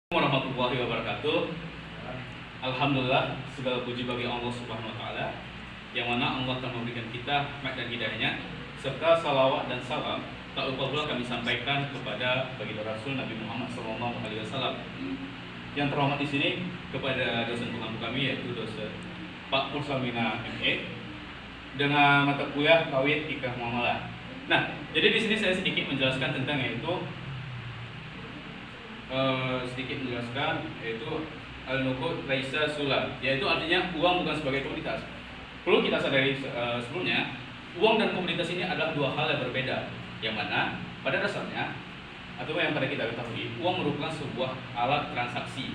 Warahmatullahi wabarakatuh. Alhamdulillah, segala puji bagi Allah Subhanahu wa taala yang mana Allah telah memberikan kita hikmat dan hidayahnya, serta salawat dan salam tak lupa pula kami sampaikan kepada baginda Rasul Nabi Muhammad SAW. Yang terhormat di sini kepada dosen pengampu kami, yaitu dosen Pak Pursamina ME dengan mata kuliah Tauhid Fikih Muamalah. Nah, jadi di sini saya sedikit menjelaskan tentang yaitu al-nuqud laisa sulam, yaitu artinya uang bukan sebagai komoditas. Perlu kita sadari sebelumnya, uang dan komoditas ini adalah dua hal yang berbeda, yang mana pada dasarnya atau yang pada kita ketahui, uang merupakan sebuah alat transaksi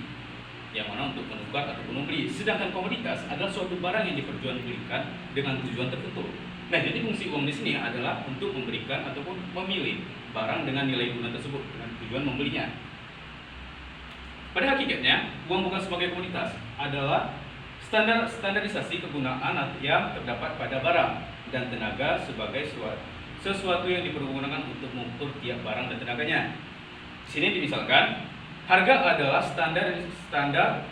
yang mana untuk menukar ataupun membeli, sedangkan komoditas adalah suatu barang yang diperjualbelikan dengan tujuan tertentu. Nah, jadi fungsi uang di sini adalah untuk memberikan ataupun memilih barang dengan nilai guna tersebut dengan tujuan membelinya. Pada hakikatnya, uang bukan sebagai komoditas, adalah standarisasi kegunaan yang terdapat pada barang dan tenaga sebagai sesuatu yang dipergunakan untuk mengukur tiap barang dan tenaganya. Sini dimisalkan, harga adalah standar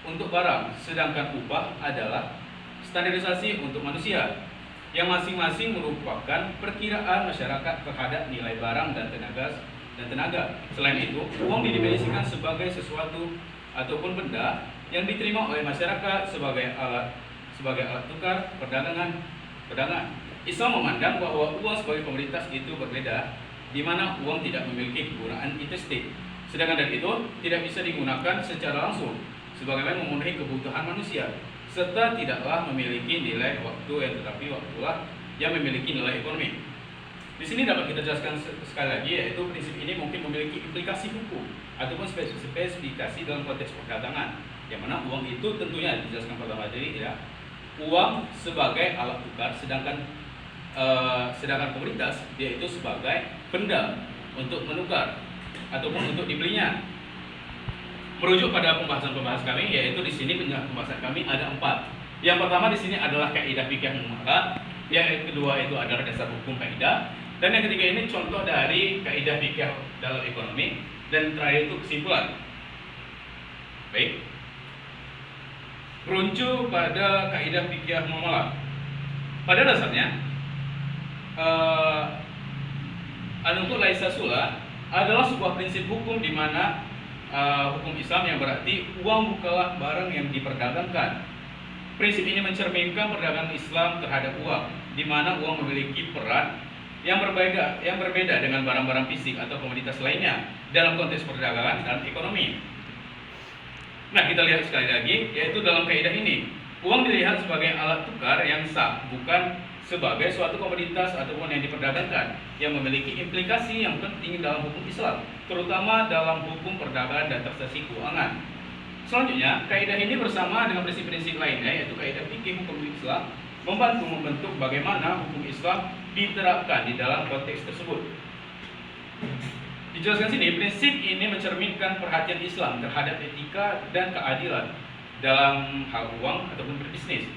untuk barang, sedangkan upah adalah standarisasi untuk manusia, yang masing-masing merupakan perkiraan masyarakat terhadap nilai barang dan tenaga. Selain itu, uang didefinisikan sebagai sesuatu ataupun benda yang diterima oleh masyarakat sebagai alat tukar perdagangan. Islam memandang bahwa uang sebagai komoditas itu berbeda, di mana uang tidak memiliki kegunaan intrinsikik, sedangkan dari itu tidak bisa digunakan secara langsung sebagaimana memenuhi kebutuhan manusia, serta tidaklah memiliki nilai waktu tetapi waktulah yang memiliki nilai ekonomi. Di sini dapat kita jelaskan sekali lagi, yaitu prinsip ini mungkin memiliki implikasi hukum ataupun spesifikasi dalam konteks perdagangan, yang mana uang itu tentunya dijelaskan pertama tadi ya, uang sebagai alat tukar, sedangkan komoditas yaitu sebagai benda untuk menukar ataupun untuk dibelinya. Merujuk pada pembahasan kami, yaitu di sini pembahasan kami ada 4. Yang pertama di sini adalah kaidah fikih muamalah, yang kedua itu adalah dasar hukum kaidah, dan yang ketiga ini contoh dari kaidah fikih dalam ekonomi, dan terakhir itu kesimpulan. Baik. Merujuk pada kaidah fikih muamalah. Pada dasarnya al-nuqud laisa sulam adalah sebuah prinsip hukum di mana hukum Islam yang berarti uang bukanlah barang yang diperdagangkan. Prinsip ini mencerminkan perdagangan Islam terhadap uang, di mana uang memiliki peran yang berbeda dengan barang-barang fisik atau komoditas lainnya dalam konteks perdagangan dan ekonomi. Nah, kita lihat sekali lagi, yaitu dalam kaidah ini, uang dilihat sebagai alat tukar yang sah, bukan sebagai suatu komoditas ataupun yang diperdagangkan, yang memiliki implikasi yang penting dalam hukum Islam, terutama dalam hukum perdagangan dan transaksi keuangan. Selanjutnya, kaidah ini bersama dengan prinsip-prinsip lainnya, yaitu kaidah fikih hukum Islam, membantu membentuk bagaimana hukum Islam diterapkan di dalam konteks tersebut. Dijelaskan sini, prinsip ini mencerminkan perhatian Islam terhadap etika dan keadilan dalam hal uang ataupun berbisnis.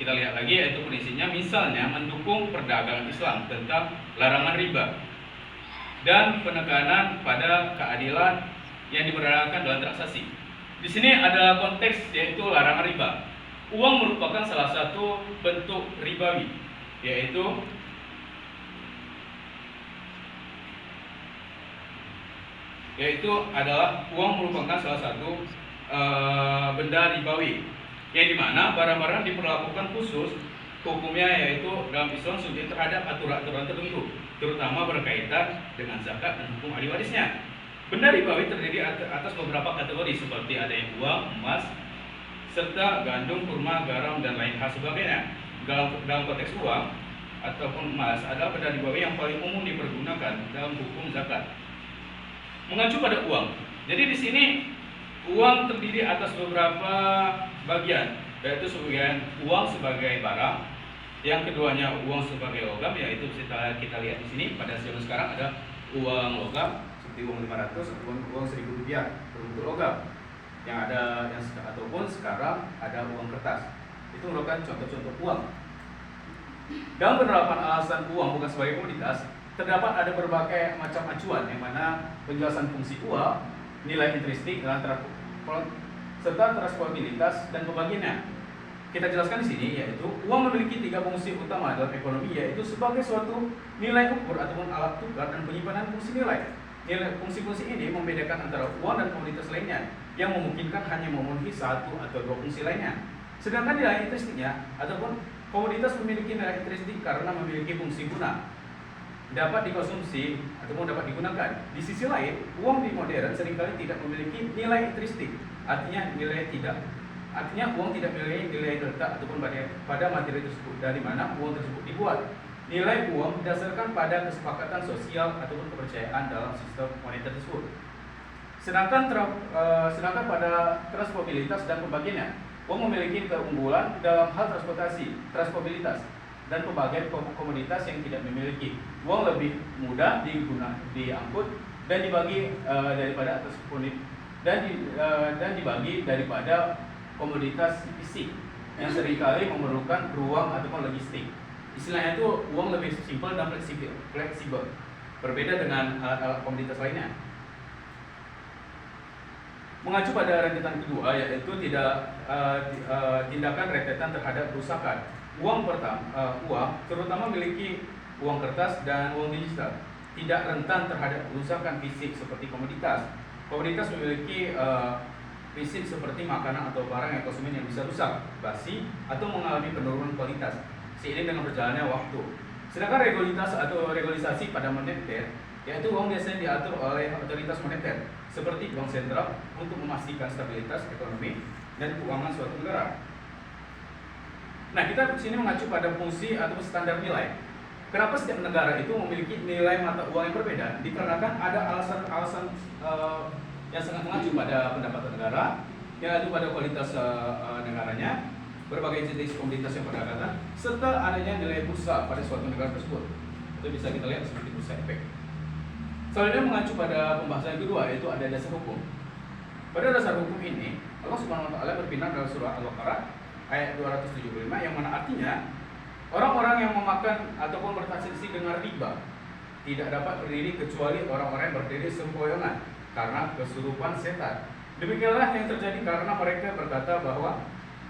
Kita lihat lagi, yaitu prinsipnya misalnya mendukung perdagangan Islam tentang larangan riba dan penekanan pada keadilan yang diperdagangan dalam transaksi. Di sini adalah konteks, yaitu larangan riba. Uang merupakan salah satu bentuk ribawi, yaitu adalah uang merupakan salah satu benda ribawi, yang dimana barang-barang diperlakukan khusus hukumnya, yaitu dalam Islam subjek terhadap aturan-aturan tertentu, terutama berkaitan dengan zakat dan hukum ahli warisnya. Benda ribawi terdiri atas beberapa kategori seperti adanya uang, emas, serta gandum, kurma, garam, dan lain hal sebagainya. Dalam konteks uang ataupun emas adalah benda ribawi yang paling umum dipergunakan dalam hukum zakat. Mengacu pada uang, jadi di sini uang terdiri atas beberapa bagian, yaitu sebagian uang sebagai barang, yang keduanya uang sebagai logam, yaitu kita lihat di sini pada zaman sekarang ada uang logam seperti uang 500 ataupun uang 1000 rupiah berbentuk logam, ataupun sekarang ada uang kertas. Itu merupakan contoh-contoh uang. Dalam penerapan alasan uang bukan sebagai komoditas, terdapat ada berbagai macam acuan, yang mana penjelasan fungsi uang nilai intristik serta transportabilitas dan pembagiannya. Kita jelaskan di sini yaitu uang memiliki 3 fungsi utama dalam ekonomi, yaitu sebagai suatu nilai ukur ataupun alat tukar dan penyimpanan fungsi nilai. Fungsi-fungsi ini membedakan antara uang dan komoditas lainnya yang memungkinkan hanya memenuhi 1 atau 2 fungsi lainnya. Sedangkan nilai intristiknya ataupun komoditas memiliki nilai intristik karena memiliki fungsi guna, dapat dikonsumsi ataupun dapat digunakan. Di sisi lain, uang di modern seringkali tidak memiliki nilai intristik, artinya uang tidak memiliki nilai terletak ataupun pada materi tersebut dari mana uang tersebut dibuat. Nilai uang berdasarkan pada kesepakatan sosial ataupun kepercayaan dalam sistem moneter tersebut. Sedangkan pada transportabilitas dan pembagiannya, uang memiliki keunggulan dalam hal transportabilitas dan pembagian komoditas yang tidak memiliki. Uang lebih mudah diangkut dan dibagi dibagi daripada komoditas fisik yang seringkali memerlukan ruang ataupun logistik. Istilahnya itu uang lebih simpel dan fleksibel, berbeda dengan alat-alat komoditas lainnya. Mengacu pada rentetan kedua, yaitu tindakan rentetan terhadap kerusakan. Uang terutama memiliki uang kertas dan uang digital, tidak rentan terhadap kerusakan fisik seperti komoditas. Komoditas memiliki fisik seperti makanan atau barang yang konsumen yang bisa rusak, basi, atau mengalami penurunan kualitas seiring dengan berjalannya waktu. Sedangkan regulasi pada moneter, yaitu uang biasanya diatur oleh otoritas moneter seperti bank sentral untuk memastikan stabilitas ekonomi dan keuangan suatu negara. Nah, kita di sini mengacu pada fungsi atau standar nilai. Kenapa setiap negara itu memiliki nilai mata uang yang berbeda? Dikarenakan ada alasan-alasan yang sangat mengacu pada pendapatan negara, yaitu pada kualitas negaranya, berbagai jenis komoditas yang berdekatan, serta adanya nilai bursa pada suatu negara tersebut. Itu bisa kita lihat seperti bursa efek. Selanjutnya mengacu pada pembahasan kedua, yaitu ada dasar hukum. Pada dasar hukum ini, Allah Subhanahu wa taala berfirman dalam surah Al-Baqarah ayat 275 yang mana artinya orang-orang yang memakan ataupun bertransaksi dengan riba tidak dapat berdiri kecuali orang-orang yang berdiri sempoyongan karena kesurupan setan. Demikianlah yang terjadi karena mereka berkata bahwa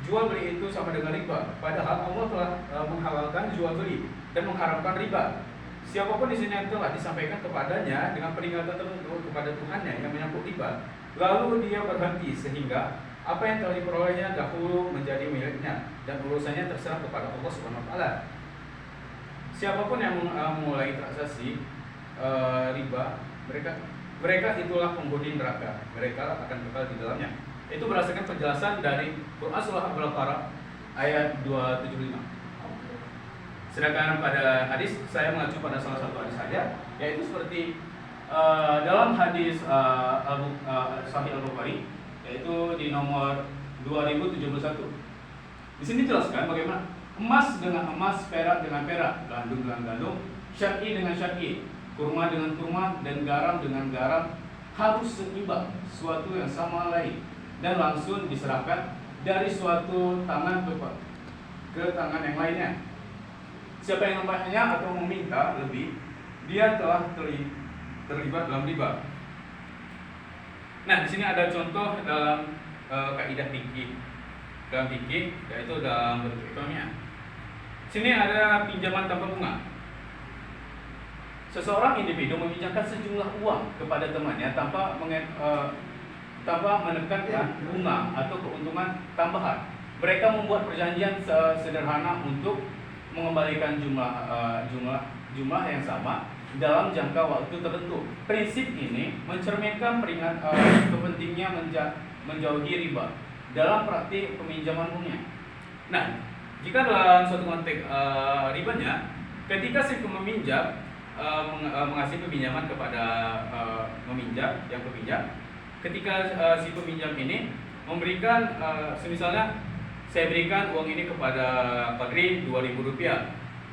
jual beli itu sama dengan riba, padahal Allah telah menghalalkan jual beli dan mengharamkan riba. Siapapun di sini yang telah disampaikan kepadanya dengan peringatan tertentu kepada Tuhannya yang menyangkut riba, lalu dia berhenti sehingga apa yang telah diperolehnya dahulu menjadi miliknya dan urusannya terserah kepada Allah Subhanahu wa taala. Siapapun yang memulai transaksi riba, mereka itulah penghuni neraka. Mereka akan kekal di dalamnya. Itu berdasarkan penjelasan dari Quran surah Al-Baqarah ayat 275. Sedangkan pada hadis saya mengacu pada salah satu hadis saja, yaitu seperti dalam hadis Sahih Al-Bukhari, yaitu di nomor 2071. Di sini dijelaskan bagaimana emas dengan emas, perak dengan perak, gandum dengan gandum, syar'i dengan syar'i, kurma dengan kurma, dan garam dengan garam harus seimbang, suatu yang sama lain, dan langsung diserahkan dari suatu tangan ke tangan yang lainnya. Siapa yang membahasnya atau meminta lebih, dia telah terlibat dalam riba. Nah, di sini ada contoh dalam kaidah fikih. Dalam fikih, yaitu dalam bentuk ekonominya. Sini ada pinjaman tanpa bunga. Seseorang individu meminjamkan sejumlah uang kepada temannya tanpa menekankan bunga atau keuntungan tambahan. Mereka membuat perjanjian sederhana untuk mengembalikan jumlah yang sama dalam jangka waktu tertentu. Prinsip ini mencerminkan kepentingnya menjauhi riba dalam praktik peminjaman bunga. Nah, jika dalam suatu konteks ribanya, ketika si peminjam mengasih peminjaman kepada yang peminjam, ketika si peminjam ini memberikan misalnya saya berikan uang ini kepada Fadri Rp2.000.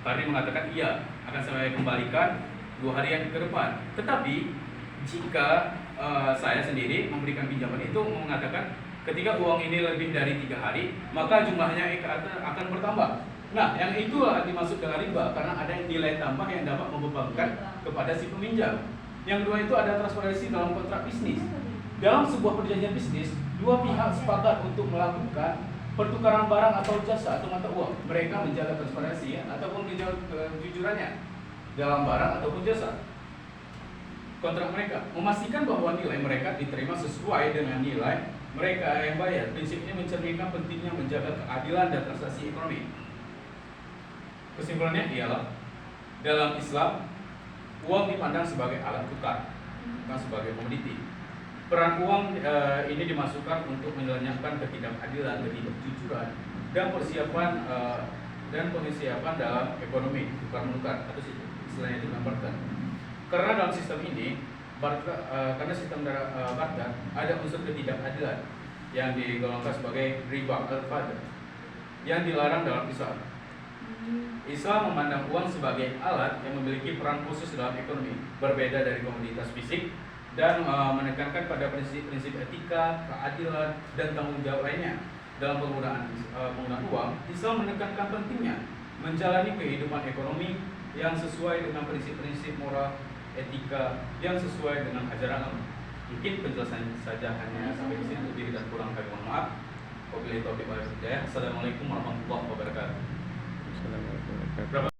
Fadri mengatakan iya, akan saya kembalikan 2 hari ke depan. Tetapi jika saya sendiri memberikan pinjaman itu mengatakan ketika uang ini lebih dari 3 hari, maka jumlahnya akan bertambah. Nah, yang itulah dimaksud dengan riba, karena ada nilai tambah yang dapat membebankan kepada si peminjam. Yang kedua itu ada transparansi dalam kontrak bisnis. Dalam sebuah perjanjian bisnis, dua pihak sepakat untuk melakukan pertukaran barang atau jasa atau mata uang. Mereka menjaga transparansi ataupun menjaga kejujurannya dalam barang ataupun jasa. Kontrak mereka memastikan bahwa nilai mereka diterima sesuai dengan nilai mereka yang bayar. Prinsip ini mencerminkan pentingnya menjaga keadilan dan transaksi ekonomi. Kesimpulannya ialah dalam Islam, uang dipandang sebagai alat tukar, bukan sebagai komoditi. Peran uang ini dimasukkan untuk menyelesaikan ketidakadilan, ketidakjujuran, dan persiapan dalam ekonomi tukar menukar atau istilahnya itu barter. Karena dalam sistem ini, karena sistem barter ada unsur ketidakadilan yang digolongkan sebagai riba al-fadl yang dilarang dalam Islam. Islam memandang uang sebagai alat yang memiliki peran khusus dalam ekonomi, berbeda dari komoditas fisik, dan menekankan pada prinsip-prinsip etika, keadilan, dan tanggung jawab lainnya. Dalam penggunaan uang, Islam menekankan pentingnya menjalani kehidupan ekonomi yang sesuai dengan prinsip-prinsip moral, etika yang sesuai dengan ajaran agama. Mungkin penjelasan saja hanya sampai di sini, lebih dan kurang kami mohon maaf. Wabillahi taufiq wal hidayah. Assalamualaikum warahmatullahi wabarakatuh. Assalamualaikum warahmatullahi wabarakatuh.